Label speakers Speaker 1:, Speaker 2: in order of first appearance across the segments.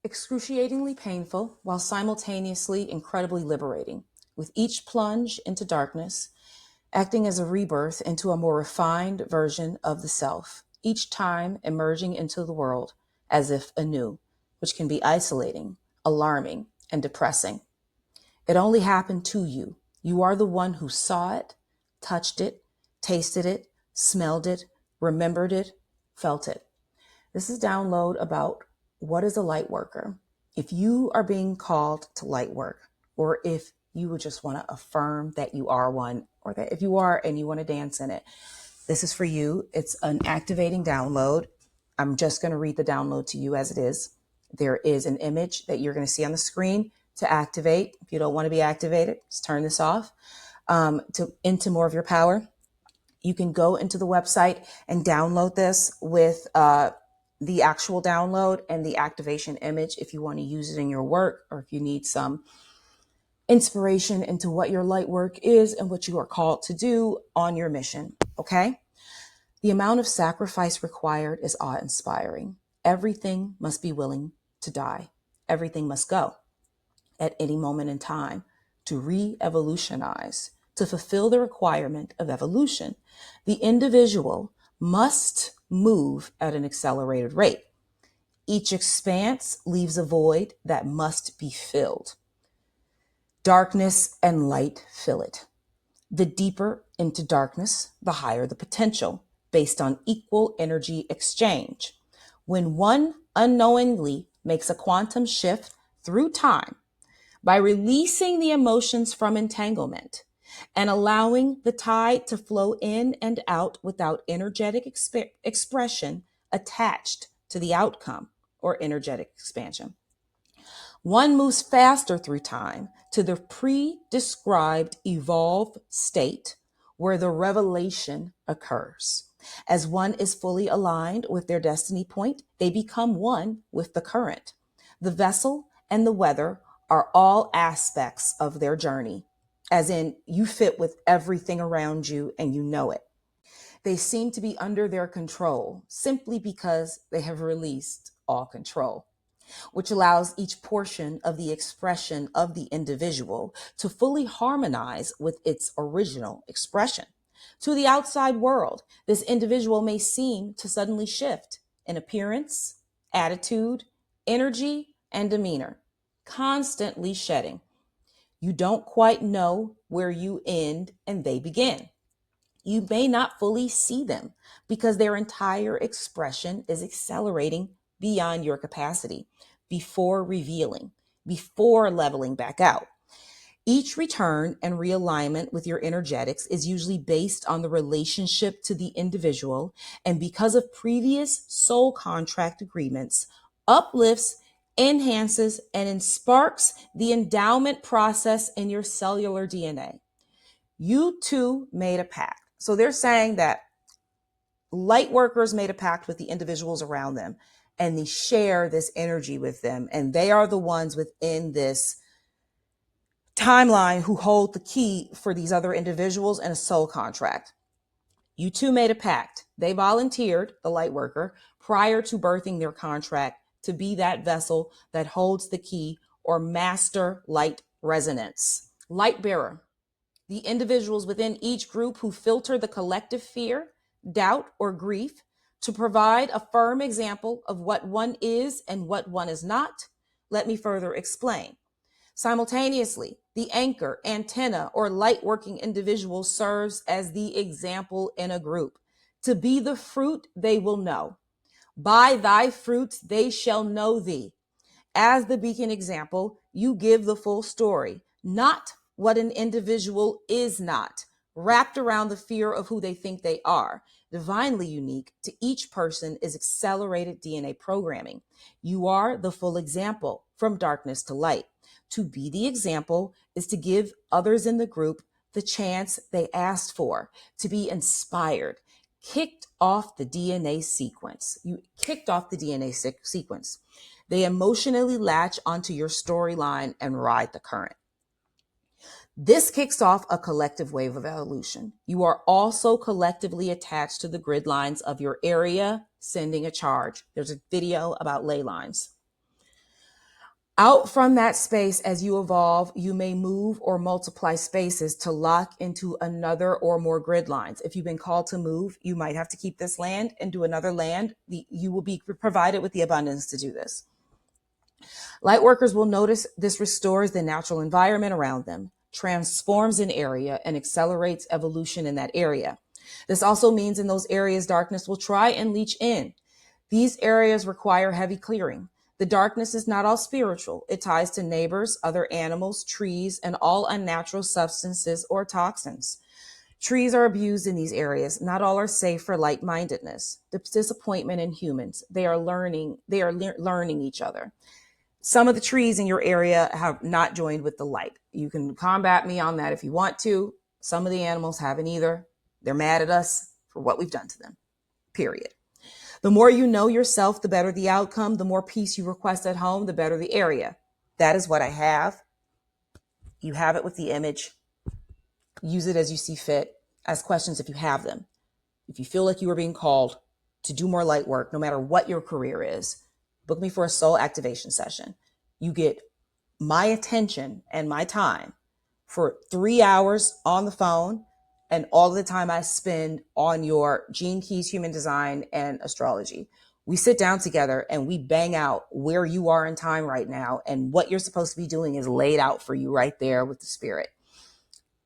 Speaker 1: excruciatingly painful while simultaneously incredibly liberating. With each plunge into darkness, acting as a rebirth into a more refined version of the self, each time emerging into the world as if anew, which can be isolating, alarming, and depressing. It only happened to you. You are the one who saw it, touched it, tasted it, smelled it, remembered it, felt it. This is download about what is a light worker. If you are being called to light work, or if you would just want to affirm that you are one, or that if you are and you want to dance in it, this is for you. It's an activating download. I'm just going to read the download to you as it is. There is an image that you're going to see on the screen to activate. If you don't want to be activated, just turn this off. Into more of your power, you can go into the website and download this with the actual download and the activation image if you want to use it in your work, or if you need some inspiration into what your light work is and what you are called to do on your mission. Okay? The amount of sacrifice required is awe-inspiring. Everything must be willing to die. Everything must go at any moment in time to re-evolutionize, to fulfill the requirement of evolution. The individual must move at an accelerated rate. Each expanse leaves a void that must be filled. Darkness and light fill it. The deeper into darkness, the higher the potential, based on equal energy exchange. When one unknowingly makes a quantum shift through time by releasing the emotions from entanglement and allowing the tide to flow in and out without energetic expression attached to the outcome or energetic expansion, one moves faster through time to the pre-described evolved state where the revelation occurs. As one is fully aligned with their destiny point, they become one with the current. The vessel and the weather are all aspects of their journey, as in you fit with everything around you and you know it. They seem to be under their control simply because they have released all control, which allows each portion of the expression of the individual to fully harmonize with its original expression. To the outside world, this individual may seem to suddenly shift in appearance, attitude, energy, and demeanor, constantly shedding. You don't quite know where you end and they begin. You may not fully see them because their entire expression is accelerating beyond your capacity before revealing, before leveling back out. Each return and realignment with your energetics is usually based on the relationship to the individual, and because of previous soul contract agreements, uplifts, enhances, and sparks the endowment process in your cellular DNA. You two made a pact. So they're saying that light workers made a pact with the individuals around them, and they share this energy with them. And they are the ones within this timeline who hold the key for these other individuals and a soul contract. You two made a pact. They volunteered, the light worker, prior to birthing their contract to be that vessel that holds the key or master light resonance. Light bearer. The individuals within each group who filter the collective fear, doubt, or grief to provide a firm example of what one is and what one is not. Let me further explain. Simultaneously, the anchor, antenna, or light working individual serves as the example in a group. To be the fruit they will know. By thy fruits they shall know thee. As the beacon example, you give the full story, not what an individual is not, wrapped around the fear of who they think they are. Divinely unique to each person is accelerated DNA programming. You are the full example from darkness to light. To be the example is to give others in the group the chance they asked for, to be inspired, kicked off the DNA sequence. You kicked off the DNA sequence. They emotionally latch onto your storyline and ride the current. This kicks off a collective wave of evolution. You are also collectively attached to the grid lines of your area, sending a charge. There's a video about ley lines. Out from that space, as you evolve, you may move or multiply spaces to lock into another or more grid lines. If you've been called to move, you might have to keep this land and do another land. You will be provided with the abundance to do this. Light workers will notice this restores the natural environment around them, transforms an area, and accelerates evolution in that area. This also means in those areas, darkness will try and leach in. These areas require heavy clearing. The darkness is not all spiritual. It ties to neighbors, other animals, trees, and all unnatural substances or toxins. Trees are abused in these areas. Not all are safe for light-mindedness. The disappointment in humans. They are learning each other. Some of the trees in your area have not joined with the light. You can combat me on that if you want to. Some of the animals haven't either. They're mad at us for what we've done to them, period. The more you know yourself, the better the outcome. The more peace you request at home, the better the area. That is what I have. You have it with the image. Use it as you see fit. Ask questions if you have them. If you feel like you are being called to do more light work, no matter what your career is, book me for a soul activation session. You get my attention and my time for 3 hours on the phone and all the time I spend on your gene keys, human design, and astrology. We sit down together and we bang out where you are in time right now, and what you're supposed to be doing is laid out for you right there with the spirit.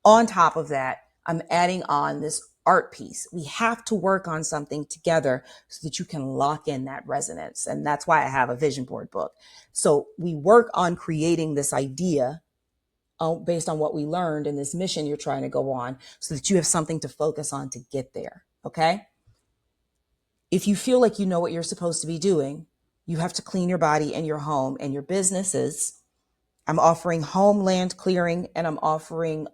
Speaker 1: On top of that, I'm adding on this art piece. We have to work on something together so that you can lock in that resonance. And that's why I have a vision board book. So we work on creating this idea based on what we learned in this mission you're trying to go on, so that you have something to focus on to get there. Okay. If you feel like you know what you're supposed to be doing, you have to clean your body and your home and your businesses. I'm offering homeland clearing, and I'm offering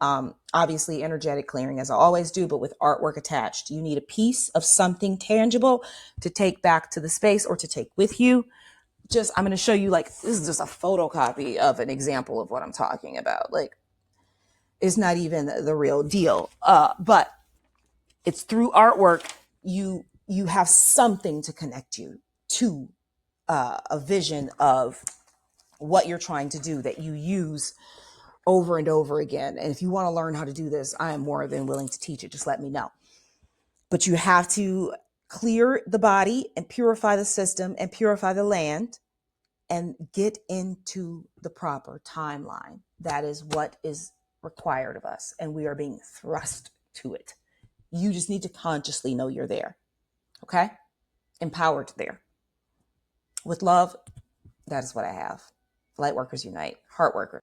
Speaker 1: obviously energetic clearing, as I always do, but with artwork attached. You need a piece of something tangible to take back to the space or to take with you. I'm going to show you, like, this is just a photocopy of an example of what I'm talking about. Like, it's not even the real deal. But it's through artwork, you have something to connect you to a vision of what you're trying to do that you use over and over again. And if you want to learn how to do this, I am more than willing to teach it. Just let me know. But you have to clear the body and purify the system and purify the land and get into the proper timeline. That is what is required of us. And we are being thrust to it. You just need to consciously know you're there. Okay? Empowered there. With love, that is what I have. Light workers unite. Heart workers.